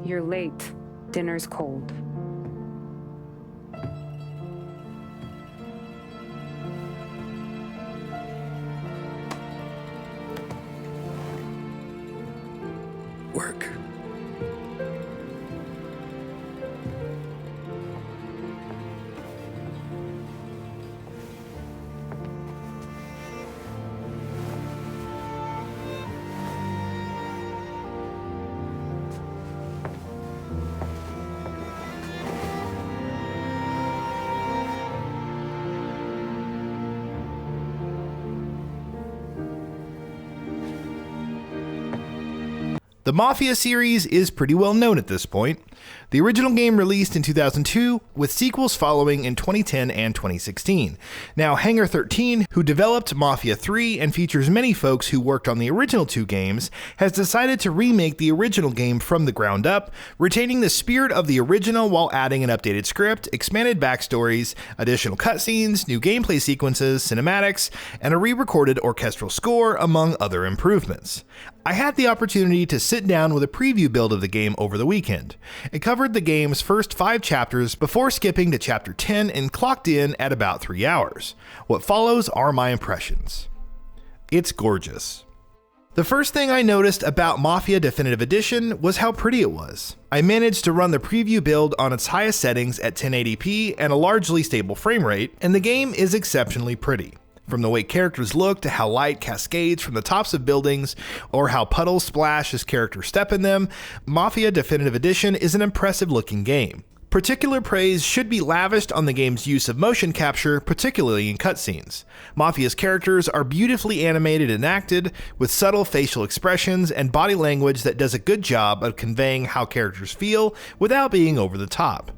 You're late. Dinner's cold. Work. The Mafia series is pretty well known at this point. The original game released in 2002, with sequels following in 2010 and 2016. Now, Hangar 13, who developed Mafia 3 and features many folks who worked on the original two games, has decided to remake the original game from the ground up, retaining the spirit of the original while adding an updated script, expanded backstories, additional cutscenes, new gameplay sequences, cinematics, and a re-recorded orchestral score, among other improvements. I had the opportunity to sit down with a preview build of the game over the weekend. It covered the game's first 5 chapters before skipping to chapter 10 and clocked in at about 3 hours. What follows are my impressions. It's gorgeous. The first thing I noticed about Mafia Definitive Edition was how pretty it was. I managed to run the preview build on its highest settings at 1080p and a largely stable frame rate, and the game is exceptionally pretty. From the way characters look to how light cascades from the tops of buildings or how puddles splash as characters step in them, Mafia Definitive Edition is an impressive looking game. Particular praise should be lavished on the game's use of motion capture, particularly in cutscenes. Mafia's characters are beautifully animated and acted, with subtle facial expressions and body language that does a good job of conveying how characters feel without being over the top.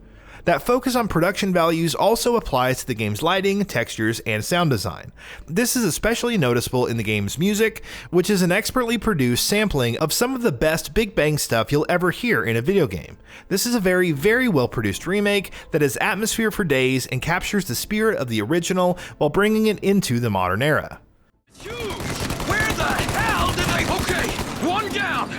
That focus on production values also applies to the game's lighting, textures, and sound design. This is especially noticeable in the game's music, which is an expertly produced sampling of some of the best Big Bang stuff you'll ever hear in a video game. This is a very, very well produced remake that has atmosphere for days and captures the spirit of the original while bringing it into the modern era. Huge! Where the hell did they... Okay, one down!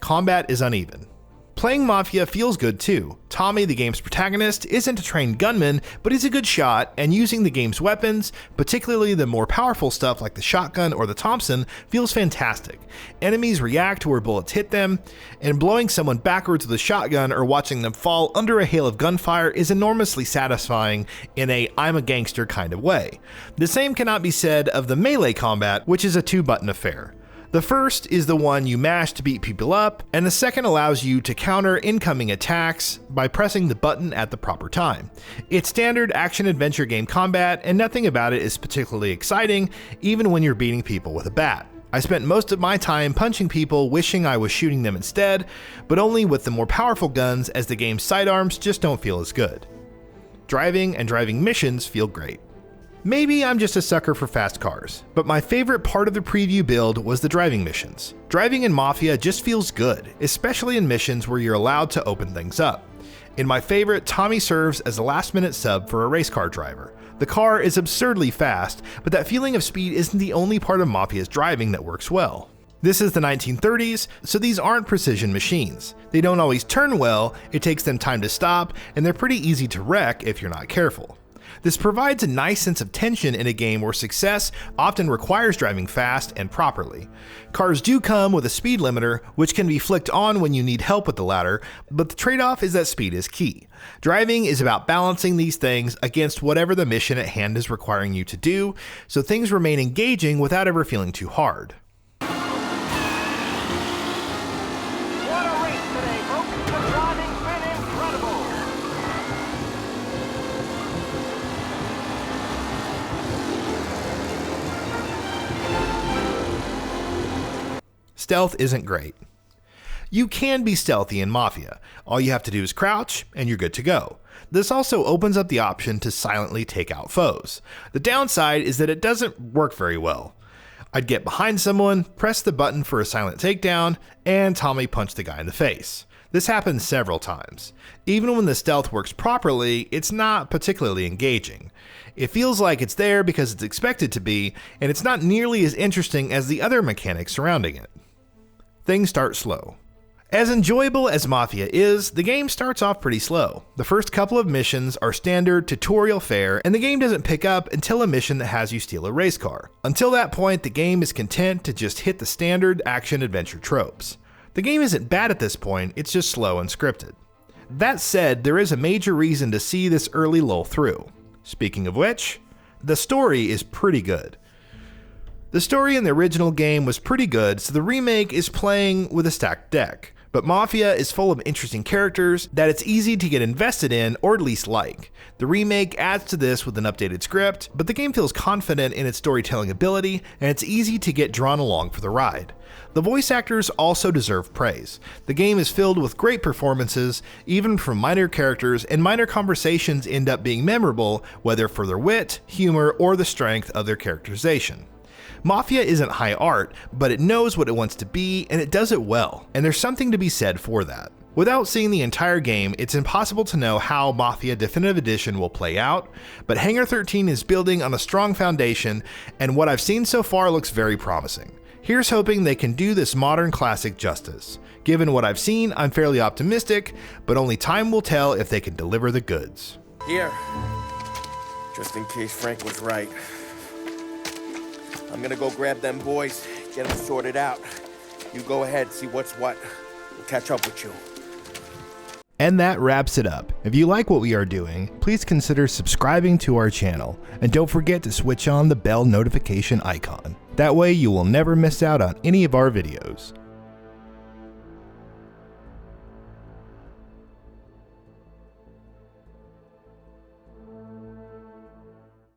Combat is uneven. Playing Mafia feels good too. Tommy, the game's protagonist, isn't a trained gunman, but he's a good shot, and using the game's weapons, particularly the more powerful stuff like the shotgun or the Thompson, feels fantastic. Enemies react to where bullets hit them, and blowing someone backwards with a shotgun or watching them fall under a hail of gunfire is enormously satisfying in a I'm a gangster kind of way. The same cannot be said of the melee combat, which is a 2-button affair. The first is the one you mash to beat people up, and the second allows you to counter incoming attacks by pressing the button at the proper time. It's standard action-adventure game combat, and nothing about it is particularly exciting, even when you're beating people with a bat. I spent most of my time punching people wishing I was shooting them instead, but only with the more powerful guns, as the game's sidearms just don't feel as good. Driving and driving missions feel great. Maybe I'm just a sucker for fast cars, but my favorite part of the preview build was the driving missions. Driving in Mafia just feels good, especially in missions where you're allowed to open things up. In my favorite, Tommy serves as a last-minute sub for a race car driver. The car is absurdly fast, but that feeling of speed isn't the only part of Mafia's driving that works well. This is the 1930s, so these aren't precision machines. They don't always turn well, it takes them time to stop, and they're pretty easy to wreck if you're not careful. This provides a nice sense of tension in a game where success often requires driving fast and properly. Cars do come with a speed limiter, which can be flicked on when you need help with the latter, but the trade-off is that speed is key. Driving is about balancing these things against whatever the mission at hand is requiring you to do, so things remain engaging without ever feeling too hard. What a race today, folks! The driving's been incredible! Stealth isn't great. You can be stealthy in Mafia. All you have to do is crouch, and you're good to go. This also opens up the option to silently take out foes. The downside is that it doesn't work very well. I'd get behind someone, press the button for a silent takedown, and Tommy punched the guy in the face. This happens several times. Even when the stealth works properly, it's not particularly engaging. It feels like it's there because it's expected to be, and it's not nearly as interesting as the other mechanics surrounding it. Things start slow. As enjoyable as Mafia is, the game starts off pretty slow. The first couple of missions are standard tutorial fare, and the game doesn't pick up until a mission that has you steal a race car. Until that point, the game is content to just hit the standard action-adventure tropes. The game isn't bad at this point, it's just slow and scripted. That said, there is a major reason to see this early lull through. Speaking of which, the story is pretty good. The story in the original game was pretty good, so the remake is playing with a stacked deck. But Mafia is full of interesting characters that it's easy to get invested in, or at least like. The remake adds to this with an updated script, but the game feels confident in its storytelling ability, and it's easy to get drawn along for the ride. The voice actors also deserve praise. The game is filled with great performances, even from minor characters, and minor conversations end up being memorable, whether for their wit, humor, or the strength of their characterization. Mafia isn't high art, but it knows what it wants to be, and it does it well, and there's something to be said for that. Without seeing the entire game, it's impossible to know how Mafia Definitive Edition will play out, but Hangar 13 is building on a strong foundation, and what I've seen so far looks very promising. Here's hoping they can do this modern classic justice. Given what I've seen, I'm fairly optimistic, but only time will tell if they can deliver the goods. Here, just in case Frank was right. I'm gonna go grab them boys, get them sorted out. You go ahead, see what's what. We'll catch up with you. And that wraps it up. If you like what we are doing, please consider subscribing to our channel, and don't forget to switch on the bell notification icon. That way you will never miss out on any of our videos.